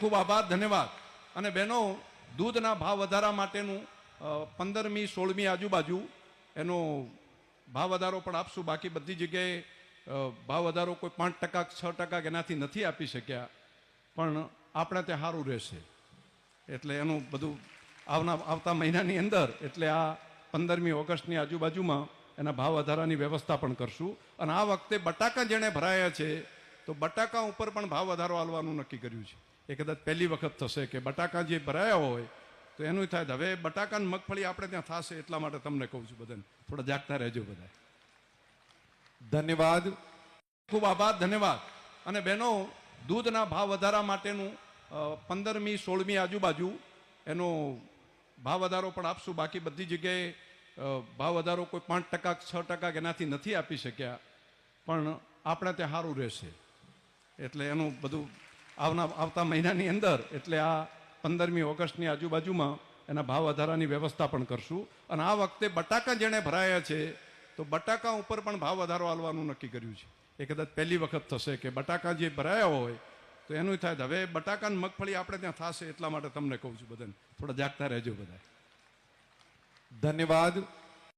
ખૂબ આભાર, ધન્યવાદ. અને બહેનો, દૂધના ભાવ વધારા માટેનું 15મી 16મી આજુબાજુ એનો ભાવ વધારો પણ આપશું. બાકી બધી જગ્યાએ ભાવ વધારો કોઈ 5% 6% એનાથી નથી આપી શક્યા, પણ આપણે ત્યાં સારું રહેશે. એટલે એનું બધું આવતા મહિનાની અંદર, એટલે આ 15મી ઓગસ્ટની આજુબાજુમાં એના ભાવ વધારાની વ્યવસ્થા પણ કરશું. અને આ વખતે બટાકા જેણે ભરાયા છે તો બટાકા ઉપર પણ ભાવ વધારો આલવાનું નક્કી કર્યું છે. એ કદાચ પહેલી વખત થશે કે બટાકા જે ભરાયા હોય તો એનું થાય. હવે બટાકા અને મગફળી આપણે ત્યાં થશે, એટલા માટે તમને કહું છું, બધાને થોડા જાગતા રહેજો બધા. ધન્યવાદ. ખૂબ આભાર, ધન્યવાદ. અને બહેનો, દૂધના ભાવ વધારા માટેનું 15મી 16મી આજુબાજુ એનો ભાવ વધારો પણ આપશું. બાકી બધી જગ્યાએ ભાવ વધારો કોઈ 5% 6% એનાથી નથી આપી શક્યા, પણ આપણે ત્યાં સારું રહેશે. એટલે એનું બધું આવતા મહિનાની અંદર, એટલે આ 15મી ઓગસ્ટની આજુબાજુમાં એના ભાવ વધારાની વ્યવસ્થા પણ કરશું. અને આ વખતે બટાકા જેણે ભરાયા છે તો બટાકા ઉપર પણ ભાવ વધારો આલવાનું નક્કી કર્યું છે. એ કદાચ પહેલી વખત થશે કે બટાકા જે ભરાયા હોય તો એનું થાય. હવે બટાકા અને મગફળી આપણે ત્યાં થશે, એટલા માટે તમને કહું છું, બધાને થોડા જાગતા રહેજો બધા. ધન્યવાદ.